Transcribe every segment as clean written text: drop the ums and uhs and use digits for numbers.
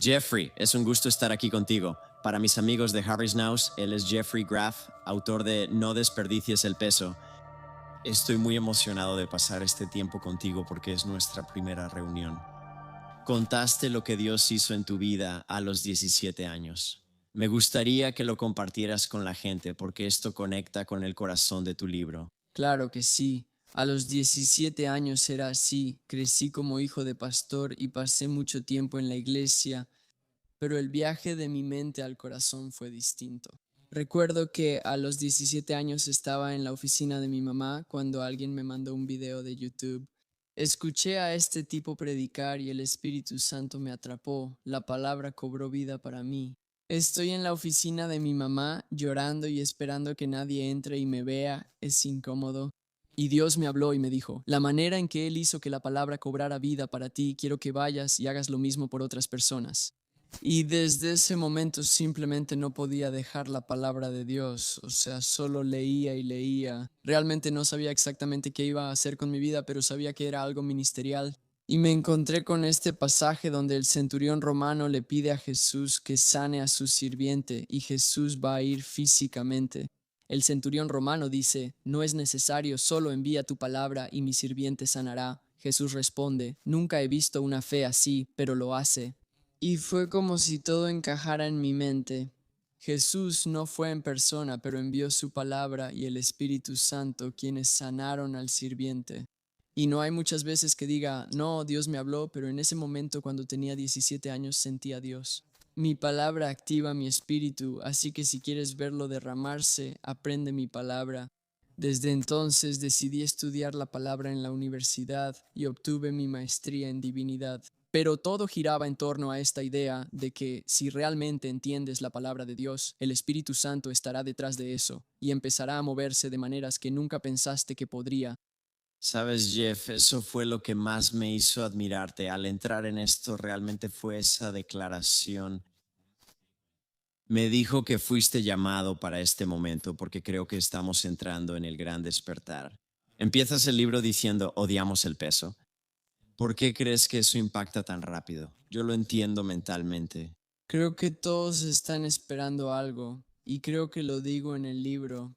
Jeffrey, es un gusto estar aquí contigo. Para mis amigos de Harry's Nows, él es Jeffrey Graff, autor de No desperdicies el peso. Estoy muy emocionado de pasar este tiempo contigo porque es nuestra primera reunión. Contaste lo que Dios hizo en tu vida a los 17 años. Me gustaría que lo compartieras con la gente porque esto conecta con el corazón de tu libro. Claro que sí. A los 17 años era así. Crecí como hijo de pastor y pasé mucho tiempo en la iglesia, pero el viaje de mi mente al corazón fue distinto. Recuerdo que a los 17 años estaba en la oficina de mi mamá cuando alguien me mandó un video de YouTube. Escuché a este tipo predicar y el Espíritu Santo me atrapó. La palabra cobró vida para mí. Estoy en la oficina de mi mamá llorando y esperando que nadie entre y me vea. Es incómodo. Y Dios me habló y me dijo, la manera en que Él hizo que la palabra cobrara vida para ti, quiero que vayas y hagas lo mismo por otras personas. Y desde ese momento simplemente no podía dejar la palabra de Dios, o sea, solo leía y leía. Realmente no sabía exactamente qué iba a hacer con mi vida, pero sabía que era algo ministerial. Y me encontré con este pasaje donde el centurión romano le pide a Jesús que sane a su sirviente y Jesús va a ir físicamente. El centurión romano dice, no es necesario, solo envía tu palabra y mi sirviente sanará. Jesús responde, nunca he visto una fe así, pero lo hace. Y fue como si todo encajara en mi mente. Jesús no fue en persona, pero envió su palabra y el Espíritu Santo, quienes sanaron al sirviente. Y no hay muchas veces que diga, no, Dios me habló, pero en ese momento cuando tenía 17 años sentía a Dios. Mi palabra activa mi espíritu, así que si quieres verlo derramarse, aprende mi palabra. Desde entonces decidí estudiar la palabra en la universidad y obtuve mi maestría en divinidad. Pero todo giraba en torno a esta idea de que si realmente entiendes la palabra de Dios, el Espíritu Santo estará detrás de eso y empezará a moverse de maneras que nunca pensaste que podría. Sabes, Jeff, eso fue lo que más me hizo admirarte. Al entrar en esto, realmente fue esa declaración. Me dijo que fuiste llamado para este momento porque creo que estamos entrando en el gran despertar. Empiezas el libro diciendo, odiamos el peso. ¿Por qué crees que eso impacta tan rápido? Yo lo entiendo mentalmente. Creo que todos están esperando algo, y creo que lo digo en el libro.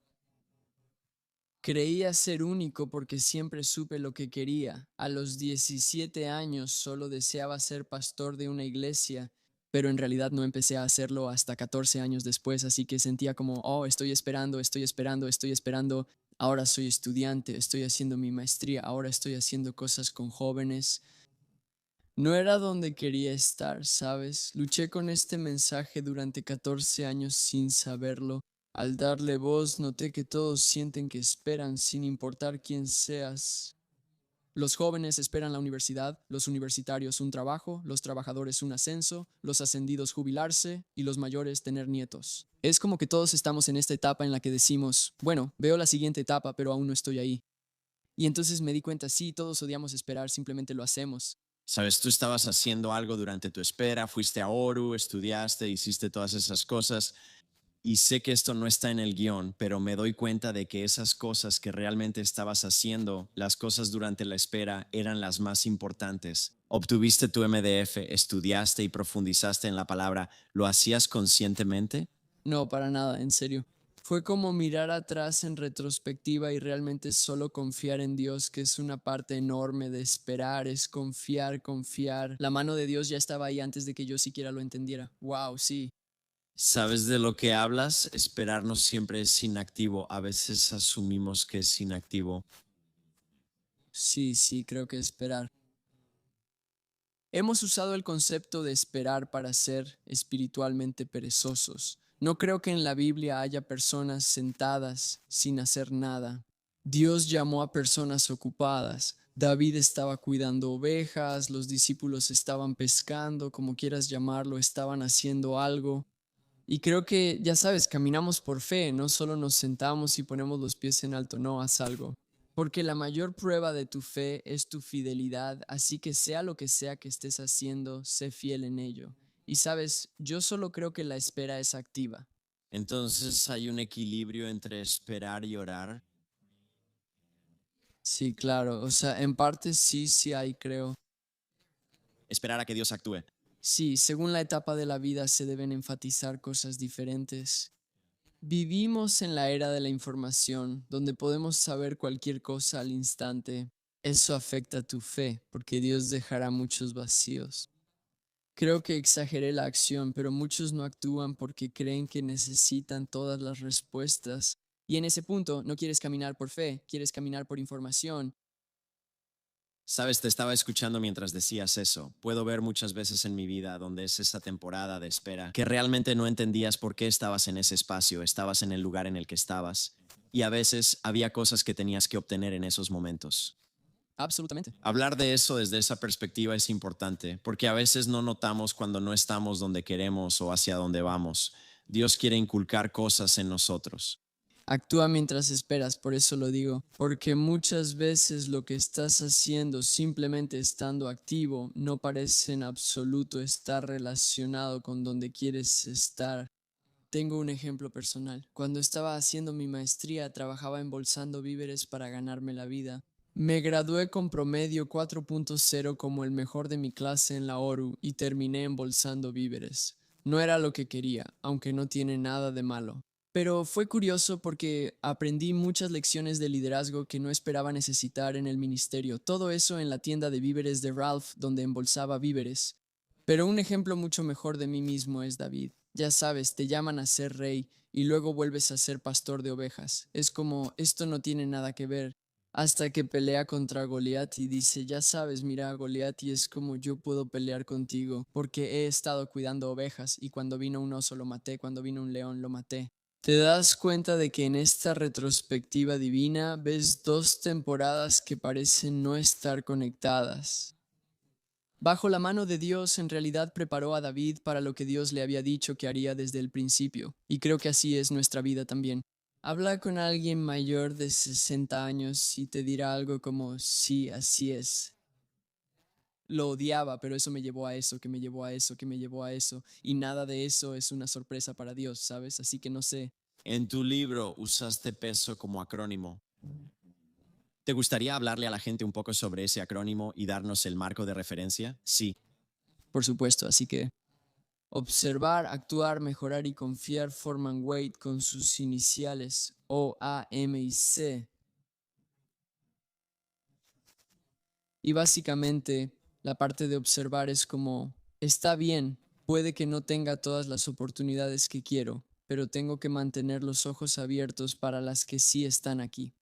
Creía ser único porque siempre supe lo que quería. A los 17 años solo deseaba ser pastor de una iglesia, pero en realidad no empecé a hacerlo hasta 14 años después, así que sentía como, oh, estoy esperando, estoy esperando, estoy esperando. Ahora soy estudiante, estoy haciendo mi maestría, ahora estoy haciendo cosas con jóvenes. No era donde quería estar, ¿sabes? Luché con este mensaje durante 14 años sin saberlo. Al darle voz, noté que todos sienten que esperan sin importar quién seas. Los jóvenes esperan la universidad, los universitarios un trabajo, los trabajadores un ascenso, los ascendidos jubilarse y los mayores tener nietos. Es como que todos estamos en esta etapa en la que decimos, bueno, veo la siguiente etapa, pero aún no estoy ahí. Y entonces me di cuenta, sí, todos odiamos esperar, simplemente lo hacemos. Sabes, tú estabas haciendo algo durante tu espera, fuiste a Oru, estudiaste, hiciste todas esas cosas. Y sé que esto no está en el guión, pero me doy cuenta de que esas cosas que realmente estabas haciendo, las cosas durante la espera, eran las más importantes. Obtuviste tu MDF, estudiaste y profundizaste en la palabra. ¿Lo hacías conscientemente? No, para nada, en serio. Fue como mirar atrás en retrospectiva y realmente solo confiar en Dios, que es una parte enorme de esperar, es confiar, confiar. La mano de Dios ya estaba ahí antes de que yo siquiera lo entendiera. Wow, sí. ¿Sabes de lo que hablas? Esperar no siempre es inactivo. A veces asumimos que es inactivo. Sí, sí, creo que esperar. Hemos usado el concepto de esperar para ser espiritualmente perezosos. No creo que en la Biblia haya personas sentadas sin hacer nada. Dios llamó a personas ocupadas. David estaba cuidando ovejas, los discípulos estaban pescando, como quieras llamarlo, estaban haciendo algo. Y creo que, ya sabes, caminamos por fe, no solo nos sentamos y ponemos los pies en alto, no, haz algo. Porque la mayor prueba de tu fe es tu fidelidad, así que sea lo que sea que estés haciendo, sé fiel en ello. Y sabes, yo solo creo que la espera es activa. Entonces hay un equilibrio entre esperar y orar. Sí, claro, o sea, en parte sí, sí hay, creo. Esperar a que Dios actúe. Sí, según la etapa de la vida se deben enfatizar cosas diferentes. Vivimos en la era de la información, donde podemos saber cualquier cosa al instante. Eso afecta tu fe, porque Dios dejará muchos vacíos. Creo que exageré la acción, pero muchos no actúan porque creen que necesitan todas las respuestas. Y en ese punto no quieres caminar por fe, quieres caminar por información. Sabes, te estaba escuchando mientras decías eso. Puedo ver muchas veces en mi vida donde es esa temporada de espera, que realmente no entendías por qué estabas en ese espacio, estabas en el lugar en el que estabas. Y a veces había cosas que tenías que obtener en esos momentos. Absolutamente. Hablar de eso desde esa perspectiva es importante, porque a veces no notamos cuando no estamos donde queremos o hacia donde vamos. Dios quiere inculcar cosas en nosotros. Actúa mientras esperas, por eso lo digo, porque muchas veces lo que estás haciendo simplemente estando activo no parece en absoluto estar relacionado con donde quieres estar. Tengo un ejemplo personal. Cuando estaba haciendo mi maestría, trabajaba embolsando víveres para ganarme la vida. Me gradué con promedio 4.0 como el mejor de mi clase en la ORU y terminé embolsando víveres. No era lo que quería, aunque no tiene nada de malo. Pero fue curioso porque aprendí muchas lecciones de liderazgo que no esperaba necesitar en el ministerio. Todo eso en la tienda de víveres de Ralph, donde embolsaba víveres. Pero un ejemplo mucho mejor de mí mismo es David. Ya sabes, te llaman a ser rey y luego vuelves a ser pastor de ovejas. Es como, esto no tiene nada que ver. Hasta que pelea contra Goliat y dice, ya sabes, mira a Goliat y es como yo puedo pelear contigo, porque he estado cuidando ovejas y cuando vino un oso lo maté, cuando vino un león lo maté. Te das cuenta de que en esta retrospectiva divina ves dos temporadas que parecen no estar conectadas. Bajo la mano de Dios, en realidad preparó a David para lo que Dios le había dicho que haría desde el principio, y creo que así es nuestra vida también. Habla con alguien mayor de 60 años y te dirá algo como, sí, así es. Lo odiaba, pero eso me llevó a eso, que me llevó a eso, que me llevó a eso, y nada de eso es una sorpresa para Dios, ¿sabes? Así que no sé. En tu libro usaste peso como acrónimo. ¿Te gustaría hablarle a la gente un poco sobre ese acrónimo y darnos el marco de referencia? Sí. Por supuesto, así que observar, actuar, mejorar y confiar forman WAIT con sus iniciales O, A, M y C. Y básicamente la parte de observar es como, está bien, puede que no tenga todas las oportunidades que quiero, pero tengo que mantener los ojos abiertos para las que sí están aquí.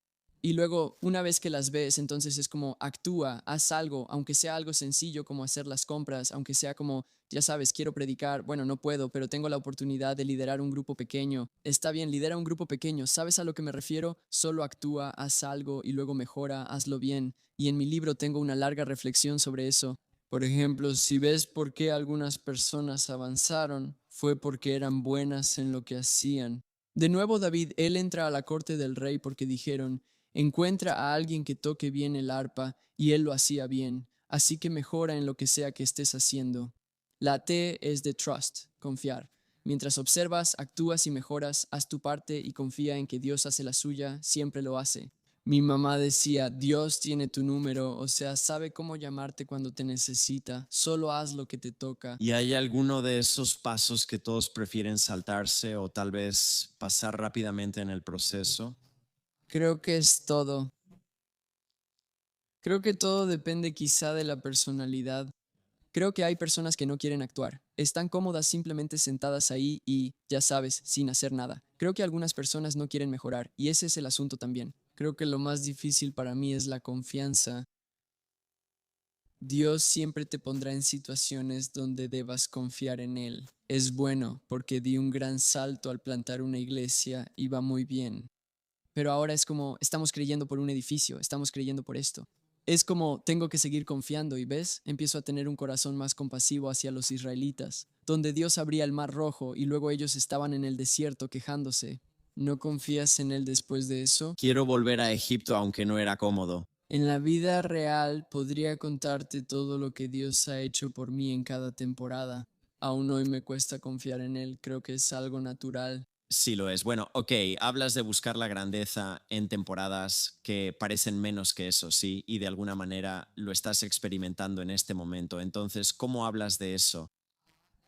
Y luego, una vez que las ves, entonces es como actúa, haz algo, aunque sea algo sencillo como hacer las compras, aunque sea como, ya sabes, quiero predicar, bueno, no puedo, pero tengo la oportunidad de liderar un grupo pequeño. Está bien, lidera un grupo pequeño, ¿sabes a lo que me refiero? Solo actúa, haz algo y luego mejora, hazlo bien. Y en mi libro tengo una larga reflexión sobre eso. Por ejemplo, si ves por qué algunas personas avanzaron, fue porque eran buenas en lo que hacían. De nuevo, David, él entra a la corte del rey porque dijeron, encuentra a alguien que toque bien el arpa, y él lo hacía bien, así que mejora en lo que sea que estés haciendo. La T es de trust, confiar. Mientras observas, actúas y mejoras, haz tu parte y confía en que Dios hace la suya, siempre lo hace. Mi mamá decía, Dios tiene tu número, o sea, sabe cómo llamarte cuando te necesita, solo haz lo que te toca. ¿Y hay alguno de esos pasos que todos prefieren saltarse o tal vez pasar rápidamente en el proceso? Creo que es todo. Creo que todo depende quizá de la personalidad. Creo que hay personas que no quieren actuar. Están cómodas simplemente sentadas ahí y, ya sabes, sin hacer nada. Creo que algunas personas no quieren mejorar y ese es el asunto también. Creo que lo más difícil para mí es la confianza. Dios siempre te pondrá en situaciones donde debas confiar en Él. Es bueno porque di un gran salto al plantar una iglesia y va muy bien. Pero ahora es como, estamos creyendo por un edificio, estamos creyendo por esto. Es como, tengo que seguir confiando y ves, empiezo a tener un corazón más compasivo hacia los israelitas, donde Dios abría el mar rojo y luego ellos estaban en el desierto quejándose. ¿No confías en Él después de eso? Quiero volver a Egipto aunque no era cómodo. En la vida real podría contarte todo lo que Dios ha hecho por mí en cada temporada. Aún hoy me cuesta confiar en Él, creo que es algo natural. Sí lo es. Bueno, ok, hablas de buscar la grandeza en temporadas que parecen menos que eso, sí, y de alguna manera lo estás experimentando en este momento. Entonces, ¿cómo hablas de eso?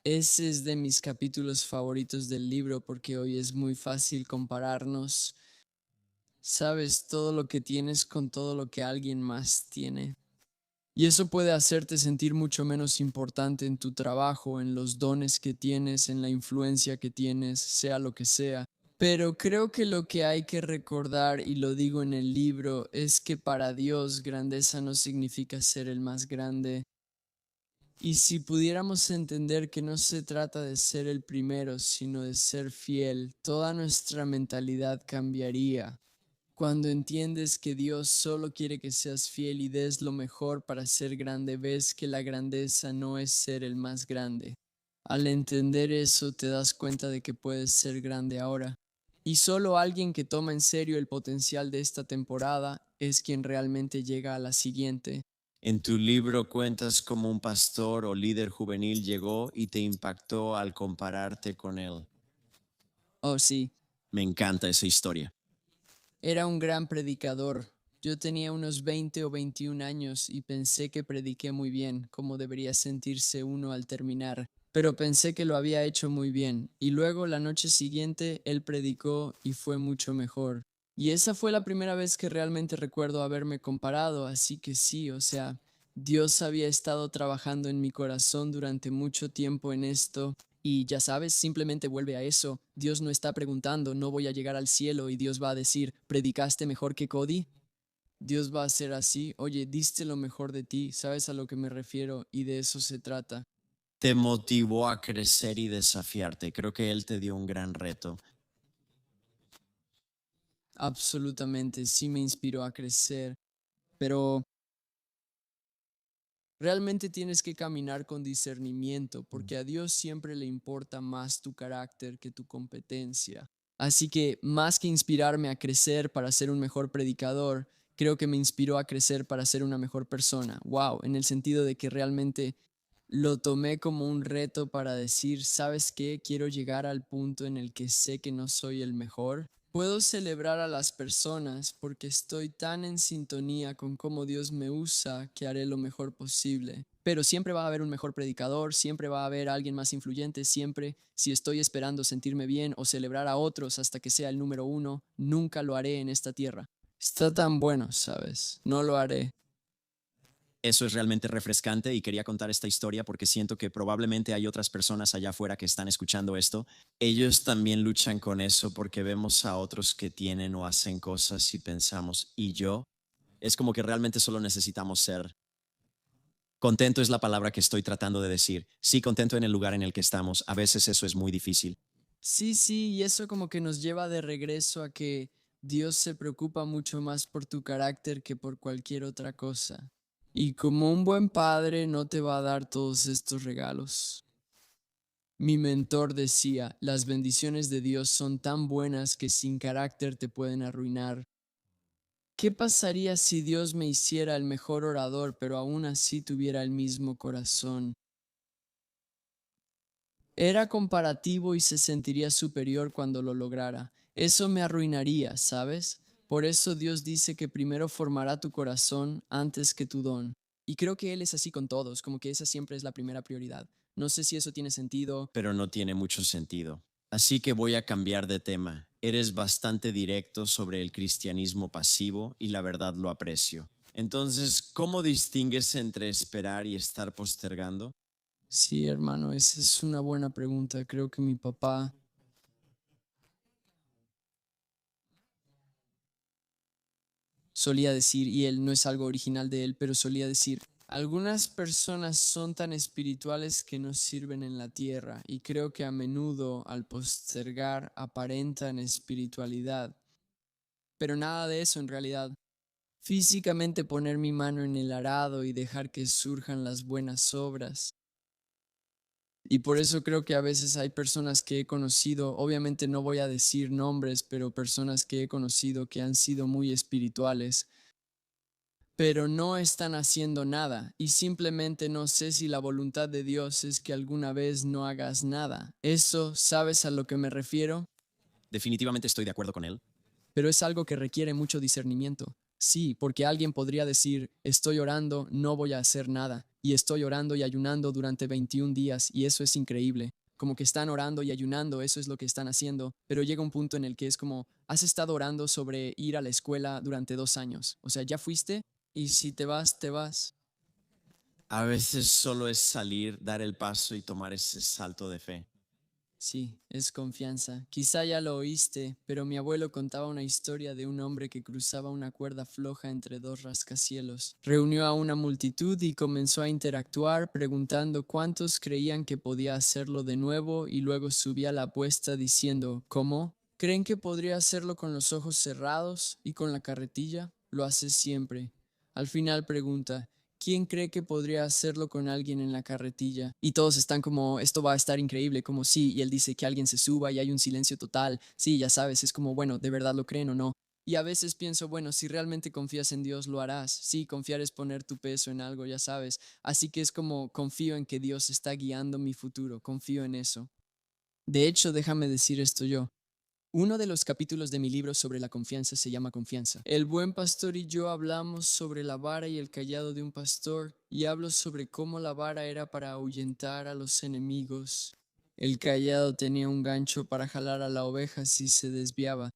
Ese es de mis capítulos favoritos del libro porque hoy es muy fácil compararnos. Sabes todo lo que tienes con todo lo que alguien más tiene. Y eso puede hacerte sentir mucho menos importante en tu trabajo, en los dones que tienes, en la influencia que tienes, sea lo que sea. Pero creo que lo que hay que recordar, y lo digo en el libro, es que para Dios grandeza no significa ser el más grande. Y si pudiéramos entender que no se trata de ser el primero, sino de ser fiel, toda nuestra mentalidad cambiaría. Cuando entiendes que Dios solo quiere que seas fiel y des lo mejor para ser grande, ves que la grandeza no es ser el más grande. Al entender eso, te das cuenta de que puedes ser grande ahora. Y solo alguien que toma en serio el potencial de esta temporada es quien realmente llega a la siguiente. En tu libro cuentas cómo un pastor o líder juvenil llegó y te impactó al compararte con él. Oh, sí. Me encanta esa historia. Era un gran predicador. Yo tenía unos 20 o 21 años y pensé que prediqué muy bien, como debería sentirse uno al terminar, pero pensé que lo había hecho muy bien, y luego la noche siguiente él predicó y fue mucho mejor. Y esa fue la primera vez que realmente recuerdo haberme comparado, así que sí, o sea, Dios había estado trabajando en mi corazón durante mucho tiempo en esto. Y ya sabes, simplemente vuelve a eso. Dios no está preguntando, no voy a llegar al cielo y Dios va a decir, ¿predicaste mejor que Cody? Dios va a ser así, oye, diste lo mejor de ti, sabes a lo que me refiero y de eso se trata. Te motivó a crecer y desafiarte. Creo que él te dio un gran reto. Absolutamente, sí me inspiró a crecer, pero realmente tienes que caminar con discernimiento porque a Dios siempre le importa más tu carácter que tu competencia. Así que más que inspirarme a crecer para ser un mejor predicador, creo que me inspiró a crecer para ser una mejor persona. Wow, en el sentido de que realmente lo tomé como un reto para decir, ¿sabes qué? Quiero llegar al punto en el que sé que no soy el mejor. Puedo celebrar a las personas porque estoy tan en sintonía con cómo Dios me usa que haré lo mejor posible. Pero siempre va a haber un mejor predicador, siempre va a haber alguien más influyente, siempre. Si estoy esperando sentirme bien o celebrar a otros hasta que sea el número uno, nunca lo haré en esta tierra. Está tan bueno, ¿sabes? No lo haré. Eso es realmente refrescante y quería contar esta historia porque siento que probablemente hay otras personas allá afuera que están escuchando esto. Ellos también luchan con eso porque vemos a otros que tienen o hacen cosas y pensamos, ¿y yo? Es como que realmente solo necesitamos ser. Contento es la palabra que estoy tratando de decir. Sí, contento en el lugar en el que estamos. A veces eso es muy difícil. Sí, sí, y eso como que nos lleva de regreso a que Dios se preocupa mucho más por tu carácter que por cualquier otra cosa. Y como un buen padre no te va a dar todos estos regalos. Mi mentor decía, las bendiciones de Dios son tan buenas que sin carácter te pueden arruinar. ¿Qué pasaría si Dios me hiciera el mejor orador, pero aún así tuviera el mismo corazón? Era comparativo y se sentiría superior cuando lo lograra. Eso me arruinaría, ¿sabes? Por eso Dios dice que primero formará tu corazón antes que tu don. Y creo que Él es así con todos, como que esa siempre es la primera prioridad. No sé si eso tiene sentido. Pero no tiene mucho sentido. Así que voy a cambiar de tema. Eres bastante directo sobre el cristianismo pasivo y la verdad lo aprecio. Entonces, ¿cómo distingues entre esperar y estar postergando? Sí, hermano, esa es una buena pregunta. Creo que mi papá solía decir, y él no es algo original de él, pero solía decir, algunas personas son tan espirituales que no sirven en la tierra, y creo que a menudo al postergar aparentan espiritualidad, pero nada de eso en realidad. Físicamente poner mi mano en el arado y dejar que surjan las buenas obras. Y por eso creo que a veces hay personas que he conocido, obviamente no voy a decir nombres, pero personas que he conocido que han sido muy espirituales, pero no están haciendo nada y simplemente no sé si la voluntad de Dios es que alguna vez no hagas nada. Eso, ¿sabes a lo que me refiero? Definitivamente estoy de acuerdo con él. Pero es algo que requiere mucho discernimiento. Sí, porque alguien podría decir, estoy orando, no voy a hacer nada. y estoy orando y ayunando durante 21 días y eso es increíble. Como que están orando y ayunando, eso es lo que están haciendo, pero llega un punto en el que es como, has estado orando sobre ir a la escuela durante 2 años, o sea, ya fuiste y si te vas, te vas. A veces solo es salir, dar el paso y tomar ese salto de fe. Sí, es confianza. Quizá ya lo oíste, pero mi abuelo contaba una historia de un hombre que cruzaba una cuerda floja entre dos rascacielos. Reunió a una multitud y comenzó a interactuar preguntando cuántos creían que podía hacerlo de nuevo y luego subía la apuesta diciendo, ¿cómo? ¿Creen que podría hacerlo con los ojos cerrados y con la carretilla? Lo hace siempre. Al final pregunta, ¿quién cree que podría hacerlo con alguien en la carretilla? Y todos están como, esto va a estar increíble, como sí, y él dice que alguien se suba y hay un silencio total. Sí, ya sabes, es como, bueno, ¿de verdad lo creen o no? Y a veces pienso, bueno, si realmente confías en Dios, lo harás. Sí, confiar es poner tu peso en algo, ya sabes. Así que es como, confío en que Dios está guiando mi futuro, confío en eso. De hecho, déjame decir esto yo. Uno de los capítulos de mi libro sobre la confianza se llama Confianza. El buen pastor y yo hablamos sobre la vara y el cayado de un pastor y hablo sobre cómo la vara era para ahuyentar a los enemigos. El cayado tenía un gancho para jalar a la oveja si se desviaba.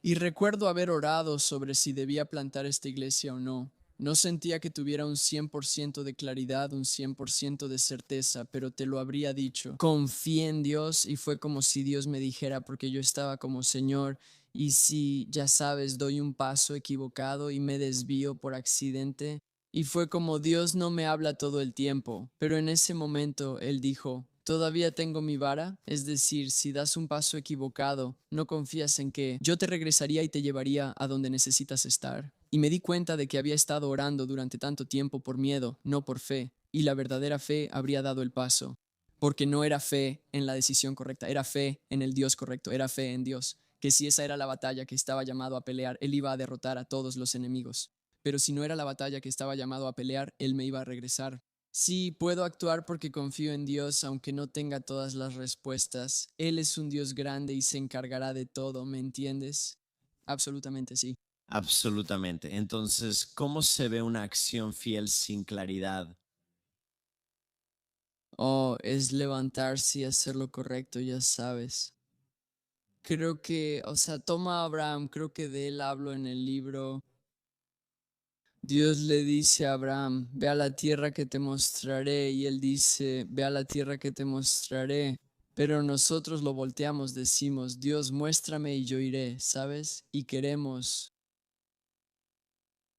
Y recuerdo haber orado sobre si debía plantar esta iglesia o no. No sentía que tuviera un 100% de claridad, un 100% de certeza, pero te lo habría dicho. Confié en Dios y fue como si Dios me dijera, porque yo estaba como Señor, y si, ya sabes, doy un paso equivocado y me desvío por accidente. Y fue como Dios no me habla todo el tiempo, pero en ese momento Él dijo, todavía tengo mi vara, es decir, si das un paso equivocado, no confías en que yo te regresaría y te llevaría a donde necesitas estar. Y me di cuenta de que había estado orando durante tanto tiempo por miedo, no por fe, y la verdadera fe habría dado el paso, porque no era fe en la decisión correcta, era fe en el Dios correcto, era fe en Dios, que si esa era la batalla que estaba llamado a pelear, Él iba a derrotar a todos los enemigos. Pero si no era la batalla que estaba llamado a pelear, Él me iba a regresar. Sí, puedo actuar porque confío en Dios, aunque no tenga todas las respuestas. Él es un Dios grande y se encargará de todo, ¿me entiendes? Absolutamente sí. Absolutamente. Entonces, ¿cómo se ve una acción fiel sin claridad? Oh, es levantarse y hacer lo correcto, ya sabes. Creo que, o sea, toma a Abraham, creo que de él hablo en el libro. Dios le dice a Abraham, ve a la tierra que te mostraré, y él dice, ve a la tierra que te mostraré. Pero nosotros lo volteamos, decimos, Dios, muéstrame y yo iré, ¿sabes? Y queremos,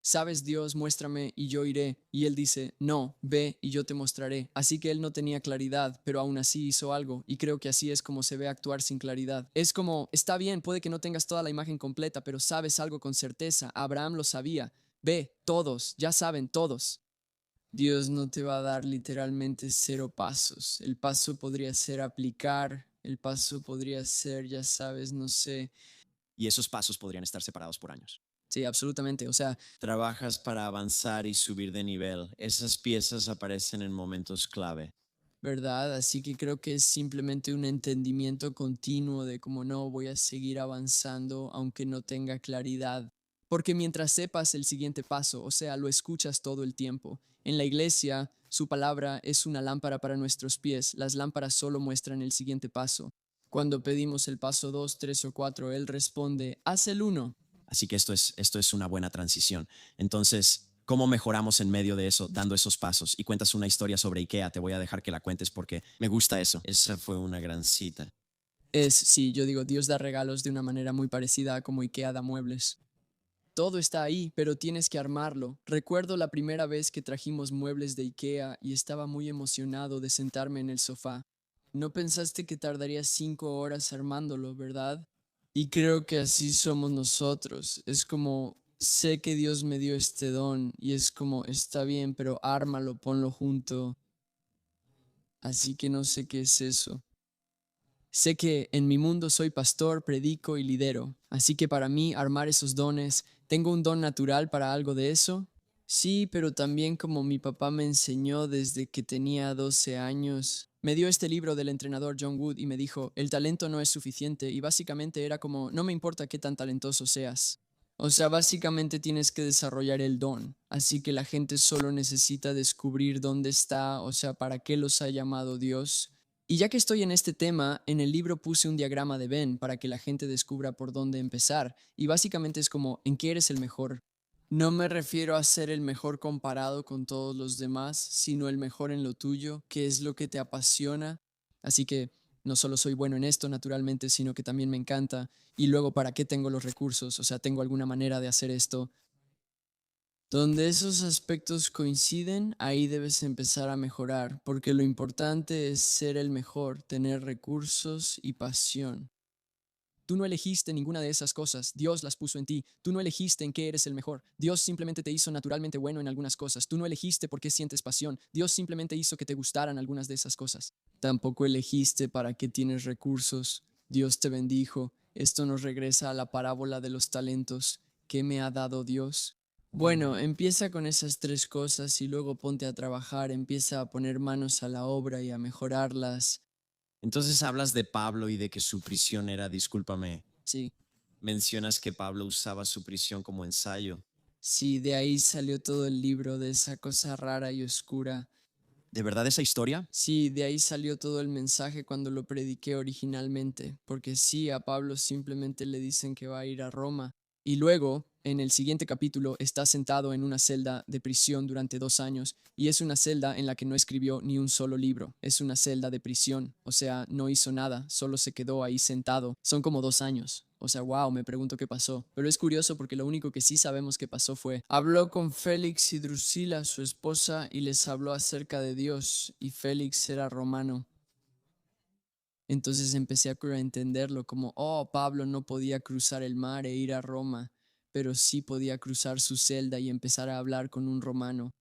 ¿sabes, Dios, muéstrame y yo iré? Y él dice, no, ve y yo te mostraré. Así que él no tenía claridad, pero aún así hizo algo, y creo que así es como se ve actuar sin claridad. Es como, está bien, puede que no tengas toda la imagen completa, pero sabes algo con certeza. Abraham lo sabía. Ve, todos, ya saben, todos. Dios no te va a dar literalmente 0 pasos. El paso podría ser aplicar, el paso podría ser, ya sabes, no sé. Y esos pasos podrían estar separados por años. Sí, absolutamente. O sea, Trabajas para avanzar y subir de nivel. Esas piezas aparecen en momentos clave. ¿verdad? Así que creo que es simplemente un entendimiento continuo de cómo no voy a seguir avanzando aunque no tenga claridad. Porque mientras sepas el siguiente paso, o sea, lo escuchas todo el tiempo. En la iglesia, su palabra es una lámpara para nuestros pies. Las lámparas solo muestran el siguiente paso. Cuando pedimos el paso 2, 3 o 4, Él responde, haz el uno. Así que esto es una buena transición. Entonces, ¿cómo mejoramos en medio de eso, dando esos pasos? Y cuentas una historia sobre IKEA, te voy a dejar que la cuentes porque me gusta eso. Esa fue una gran cita. Sí, yo digo, Dios da regalos de una manera muy parecida a como IKEA da muebles. Todo está ahí, pero tienes que armarlo. Recuerdo la primera vez que trajimos muebles de IKEA y estaba muy emocionado de sentarme en el sofá. No pensaste que tardaría 5 horas armándolo, ¿verdad? Y creo que así somos nosotros. Es como, sé que Dios me dio este don y es como, está bien, pero ármalo, ponlo junto. Así que no sé qué es eso. Sé que en mi mundo soy pastor, predico y lidero, así que para mí armar esos dones, ¿tengo un don natural para algo de eso? Sí, pero también como mi papá me enseñó desde que tenía 12 años, me dio este libro del entrenador John Wood y me dijo, el talento no es suficiente y básicamente era como, no me importa qué tan talentoso seas. O sea, básicamente tienes que desarrollar el don, así que la gente solo necesita descubrir dónde está, o sea, para qué los ha llamado Dios. Y ya que estoy en este tema, en el libro puse un diagrama de Venn para que la gente descubra por dónde empezar, y básicamente es como, ¿en qué eres el mejor? No me refiero a ser el mejor comparado con todos los demás, sino el mejor en lo tuyo, que es lo que te apasiona. Así que no solo soy bueno en esto, naturalmente, sino que también me encanta. Y luego, ¿para qué tengo los recursos? O sea, ¿tengo alguna manera de hacer esto? Donde esos aspectos coinciden, ahí debes empezar a mejorar, porque lo importante es ser el mejor, tener recursos y pasión. Tú no elegiste ninguna de esas cosas, Dios las puso en ti. Tú no elegiste en qué eres el mejor. Dios simplemente te hizo naturalmente bueno en algunas cosas. Tú no elegiste por qué sientes pasión. Dios simplemente hizo que te gustaran algunas de esas cosas. Tampoco elegiste para qué tienes recursos. Dios te bendijo. Esto nos regresa a la parábola de los talentos. ¿Qué me ha dado Dios? Bueno, empieza con esas tres cosas y luego ponte a trabajar, empieza a poner manos a la obra y a mejorarlas. Entonces hablas de Pablo y de que su prisión era, discúlpame, Sí. mencionas que Pablo usaba su prisión como ensayo. Sí, de ahí salió todo el libro, de esa cosa rara y oscura. ¿De verdad esa historia? Sí, de ahí salió todo el mensaje cuando lo prediqué originalmente, porque sí, a Pablo simplemente le dicen que va a ir a Roma. Y luego, en el siguiente capítulo, está sentado en una celda de prisión durante 2 años, y es una celda en la que no escribió ni un solo libro, es una celda de prisión, o sea, no hizo nada, solo se quedó ahí sentado. Son como 2 años. O sea, wow, me pregunto qué pasó. Pero es curioso porque lo único que sí sabemos que pasó fue, habló con Félix y Drusila, su esposa, y les habló acerca de Dios, y Félix era romano. Entonces empecé a entenderlo como, oh, Pablo no podía cruzar el mar e ir a Roma, pero sí podía cruzar su celda y empezar a hablar con un romano.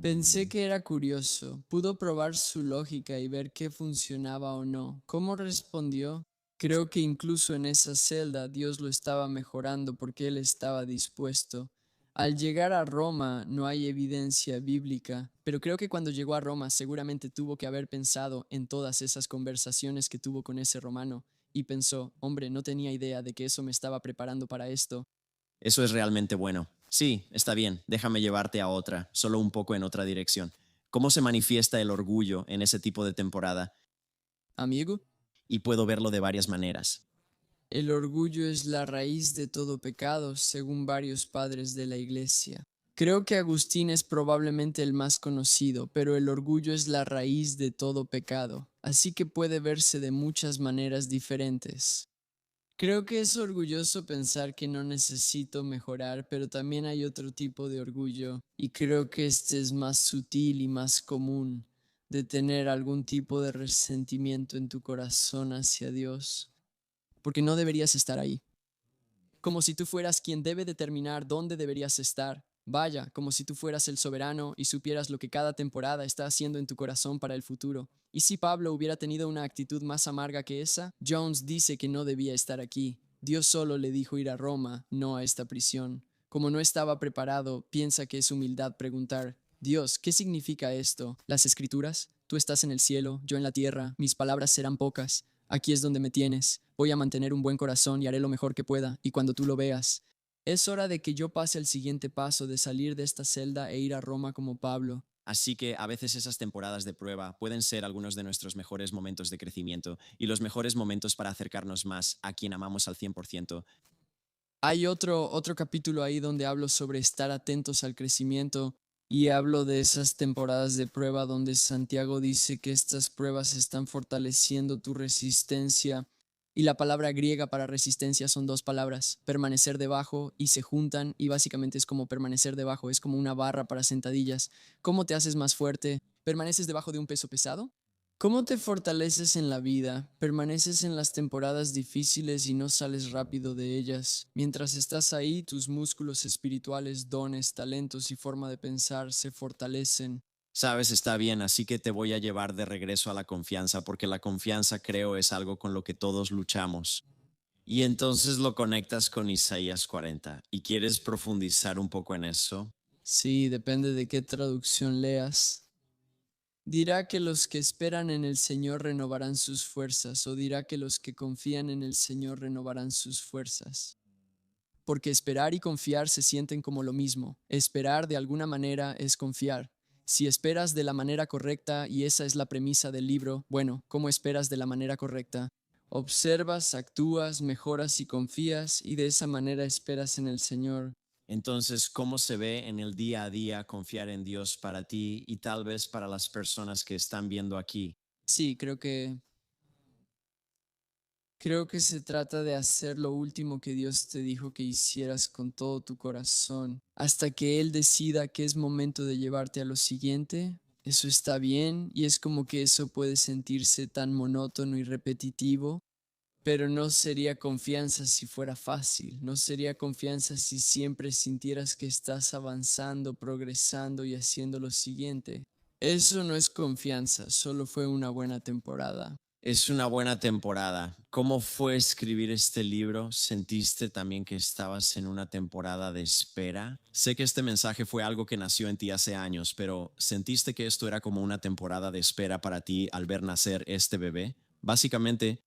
Pensé que era curioso. Pudo probar su lógica y ver qué funcionaba o no. ¿Cómo respondió? Creo que incluso en esa celda Dios lo estaba mejorando porque él estaba dispuesto. Al llegar a Roma no hay evidencia bíblica, pero creo que cuando llegó a Roma seguramente tuvo que haber pensado en todas esas conversaciones que tuvo con ese romano y pensó, hombre, no tenía idea de que eso me estaba preparando para esto. Eso es realmente bueno. Sí, está bien, déjame llevarte a otra, solo un poco en otra dirección. ¿Cómo se manifiesta el orgullo en ese tipo de temporada? Amigo, Y puedo verlo de varias maneras. el orgullo es la raíz de todo pecado, según varios padres de la Iglesia. Creo que Agustín es probablemente el más conocido, pero el orgullo es la raíz de todo pecado, así que puede verse de muchas maneras diferentes. Creo que es orgulloso pensar que no necesito mejorar, pero también hay otro tipo de orgullo, y creo que este es más sutil y más común, de tener algún tipo de resentimiento en tu corazón hacia Dios, porque no deberías estar ahí. Como si tú fueras quien debe determinar dónde deberías estar. Vaya, como si tú fueras el soberano y supieras lo que cada temporada está haciendo en tu corazón para el futuro. ¿Y si Pablo hubiera tenido una actitud más amarga que esa? Jones dice que no debía estar aquí. Dios solo le dijo ir a Roma, no a esta prisión. Como no estaba preparado, piensa que es humildad preguntar, Dios, ¿qué significa esto? ¿Las escrituras? Tú estás en el cielo, yo en la tierra, mis palabras serán pocas. Aquí es donde me tienes. Voy a mantener un buen corazón y haré lo mejor que pueda, y cuando tú lo veas, es hora de que yo pase el siguiente paso de salir de esta celda e ir a Roma como Pablo. Así que a veces esas temporadas de prueba pueden ser algunos de nuestros mejores momentos de crecimiento y los mejores momentos para acercarnos más a quien amamos al 100%. Hay otro capítulo ahí donde hablo sobre estar atentos al crecimiento y hablo de esas temporadas de prueba donde Santiago dice que estas pruebas están fortaleciendo tu resistencia y la palabra griega para resistencia son dos palabras, permanecer debajo y se juntan y básicamente es como permanecer debajo, es como una barra para sentadillas. ¿Cómo te haces más fuerte? ¿Permaneces debajo de un peso pesado? ¿Cómo te fortaleces en la vida? ¿Permaneces en las temporadas difíciles y no sales rápido de ellas? Mientras estás ahí, tus músculos espirituales, dones, talentos y forma de pensar se fortalecen. Sabes, está bien, así que te voy a llevar de regreso a la confianza, porque la confianza creo es algo con lo que todos luchamos. Y entonces lo conectas con Isaías 40 y quieres profundizar un poco en eso. Sí, depende de qué traducción leas. Dirá que los que esperan en el Señor renovarán sus fuerzas, o dirá que los que confían en el Señor renovarán sus fuerzas. porque esperar y confiar se sienten como lo mismo. Esperar de alguna manera es confiar. Si esperas de la manera correcta, y esa es la premisa del libro, bueno, ¿cómo esperas de la manera correcta? Observas, actúas, mejoras y confías, y de esa manera esperas en el Señor. Entonces, ¿cómo se ve en el día a día confiar en Dios para ti y tal vez para las personas que están viendo aquí? Sí, creo que se trata de hacer lo último que Dios te dijo que hicieras con todo tu corazón, hasta que Él decida que es momento de llevarte a lo siguiente. Eso está bien y es como que eso puede sentirse tan monótono y repetitivo, pero no sería confianza si fuera fácil, no sería confianza si siempre sintieras que estás avanzando, progresando y haciendo lo siguiente. Eso no es confianza, solo fue una buena temporada. Es una buena temporada. ¿Cómo fue escribir este libro? ¿Sentiste también que estabas en una temporada de espera? Sé que este mensaje fue algo que nació en ti hace años, pero ¿sentiste que esto era como una temporada de espera para ti al ver nacer este bebé? Básicamente,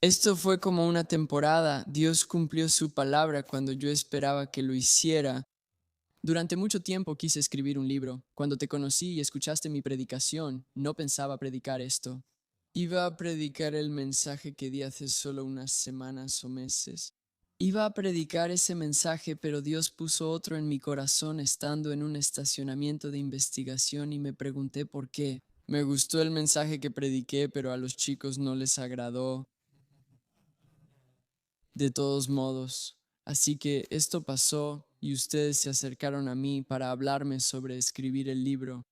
Esto fue como una temporada. Dios cumplió su palabra cuando yo esperaba que lo hiciera. Durante mucho tiempo quise escribir un libro. Cuando te conocí y escuchaste mi predicación, no pensaba predicar esto. Iba a predicar el mensaje que di hace solo unas semanas o meses. Iba a predicar ese mensaje, pero Dios puso otro en mi corazón estando en un estacionamiento de investigación y me pregunté por qué. Me gustó el mensaje que prediqué, pero a los chicos no les agradó de todos modos. Así que esto pasó y ustedes se acercaron a mí para hablarme sobre escribir el libro.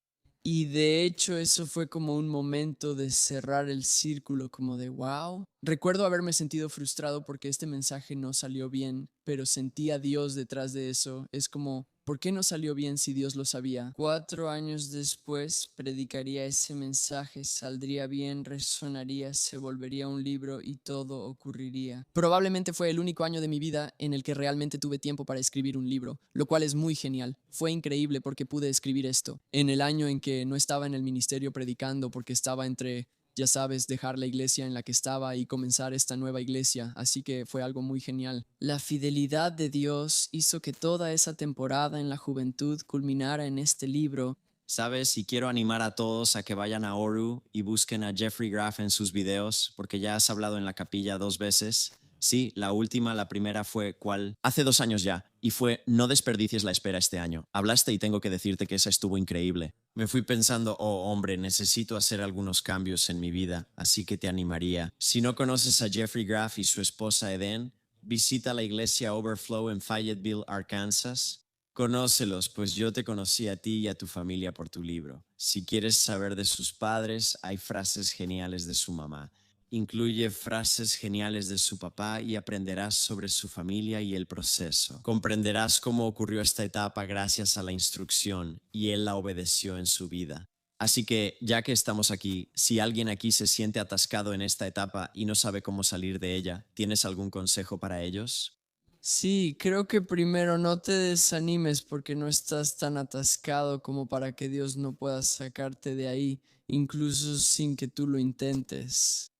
Y de hecho eso fue como un momento de cerrar el círculo, como de wow. Recuerdo haberme sentido frustrado porque este mensaje no salió bien, pero sentí a Dios detrás de eso. Es como, ¿por qué no salió bien si Dios lo sabía? 4 años después predicaría ese mensaje, saldría bien, resonaría, se volvería un libro y todo ocurriría. Probablemente fue el único año de mi vida en el que realmente tuve tiempo para escribir un libro, lo cual es muy genial. Fue increíble porque pude escribir esto en el año en que no estaba en el ministerio predicando porque estaba entre, ya sabes, dejar la iglesia en la que estaba y comenzar esta nueva iglesia, así que fue algo muy genial. La fidelidad de Dios hizo que toda esa temporada en la juventud culminara en este libro. ¿sabes? Y quiero animar a todos a que vayan a Oru y busquen a Jeffrey Graff en sus videos, porque ya has hablado en la capilla 2 veces. Sí, la última, la primera fue ¿cuál? Hace 2 años ya, y fue no desperdicies la espera este año. Hablaste y tengo que decirte que esa estuvo increíble. Me fui pensando, oh hombre, necesito hacer algunos cambios en mi vida, así que te animaría. Si no conoces a Jeffrey Graff y su esposa Eden, visita la iglesia Overflow en Fayetteville, Arkansas. Conócelos, pues yo te conocí a ti y a tu familia por tu libro. Si quieres saber de sus padres, hay frases geniales de su mamá. Incluye frases geniales de su papá y aprenderás sobre su familia y el proceso. Comprenderás cómo ocurrió esta etapa gracias a la instrucción y él la obedeció en su vida. Así que, ya que estamos aquí, si alguien aquí se siente atascado en esta etapa y no sabe cómo salir de ella, ¿tienes algún consejo para ellos? Sí, creo que primero no te desanimes porque no estás tan atascado como para que Dios no pueda sacarte de ahí, incluso sin que tú lo intentes.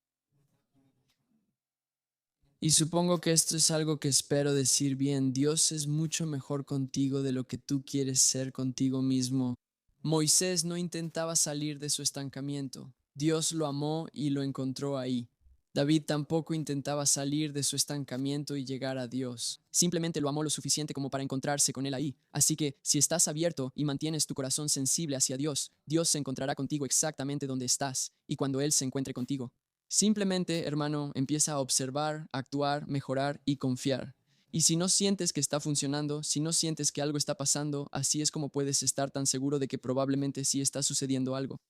Y supongo que esto es algo que espero decir bien. Dios es mucho mejor contigo de lo que tú quieres ser contigo mismo. Moisés no intentaba salir de su estancamiento. Dios lo amó y lo encontró ahí. David tampoco intentaba salir de su estancamiento y llegar a Dios. Simplemente lo amó lo suficiente como para encontrarse con él ahí. Así que si estás abierto y mantienes tu corazón sensible hacia Dios, Dios se encontrará contigo exactamente donde estás y cuando Él se encuentre contigo. Simplemente, hermano, empieza a observar, actuar, mejorar y confiar. Y si no sientes que está funcionando, si no sientes que algo está pasando, así es como puedes estar tan seguro de que probablemente sí está sucediendo algo.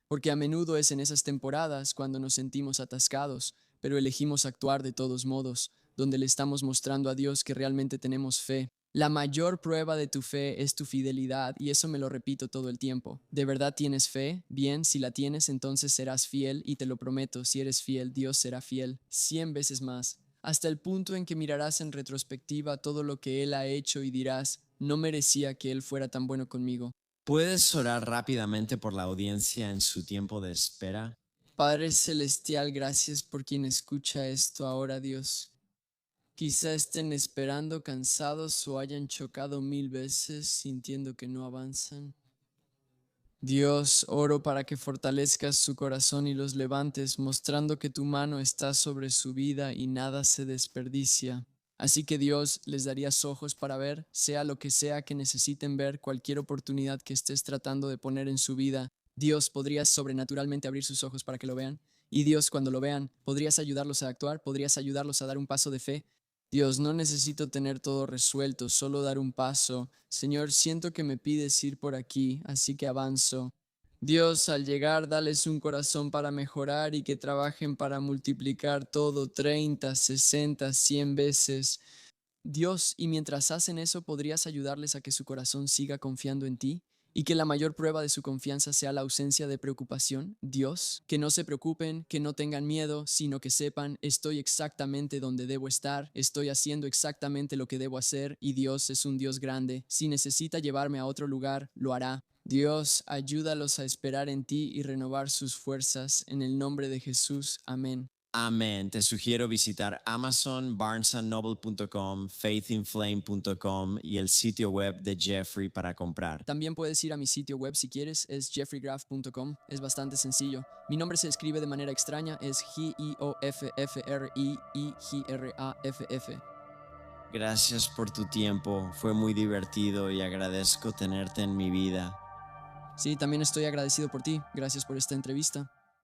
Porque a menudo es en esas temporadas cuando nos sentimos atascados, pero elegimos actuar de todos modos, donde le estamos mostrando a Dios que realmente tenemos fe. La mayor prueba de tu fe es tu fidelidad, y eso me lo repito todo el tiempo. ¿De verdad tienes fe? Bien, si la tienes, entonces serás fiel, y te lo prometo, si eres fiel, Dios será fiel 100 veces más, hasta el punto en que mirarás en retrospectiva todo lo que Él ha hecho y dirás, no merecía que Él fuera tan bueno conmigo. ¿Puedes orar rápidamente por la audiencia en su tiempo de espera? Padre Celestial, gracias por quien escucha esto ahora, Dios. Quizá estén esperando cansados o hayan chocado 1000 veces sintiendo que no avanzan. Dios, oro para que fortalezcas su corazón y los levantes, mostrando que tu mano está sobre su vida y nada se desperdicia. Así que Dios, les darías ojos para ver, sea lo que sea que necesiten ver, cualquier oportunidad que estés tratando de poner en su vida. Dios, podrías sobrenaturalmente abrir sus ojos para que lo vean. Y Dios, cuando lo vean, podrías ayudarlos a actuar, podrías ayudarlos a dar un paso de fe. Dios, no necesito tener todo resuelto, solo dar un paso. Señor, siento que me pides ir por aquí, así que avanzo. Dios, al llegar, dales un corazón para mejorar y que trabajen para multiplicar todo 30, 60, 100 veces. Dios, y mientras hacen eso, ¿podrías ayudarles a que su corazón siga confiando en ti? Y que la mayor prueba de su confianza sea la ausencia de preocupación. Dios, que no se preocupen, que no tengan miedo, sino que sepan, estoy exactamente donde debo estar, estoy haciendo exactamente lo que debo hacer, y Dios es un Dios grande. Si necesita llevarme a otro lugar, lo hará. Dios, ayúdalos a esperar en ti y renovar sus fuerzas. En el nombre de Jesús. Amén. Amén. Te sugiero visitar Amazon, barnesandnoble.com, faithinflame.com y el sitio web de Jeffrey para comprar. También puedes ir a mi sitio web si quieres, es jeffreygraff.com, es bastante sencillo. Mi nombre se escribe de manera extraña, es G-I-O-F-F-R-I-I-G-R-A-F-F. Gracias por tu tiempo, fue muy divertido y agradezco tenerte en mi vida. Sí, también estoy agradecido por ti, gracias por esta entrevista.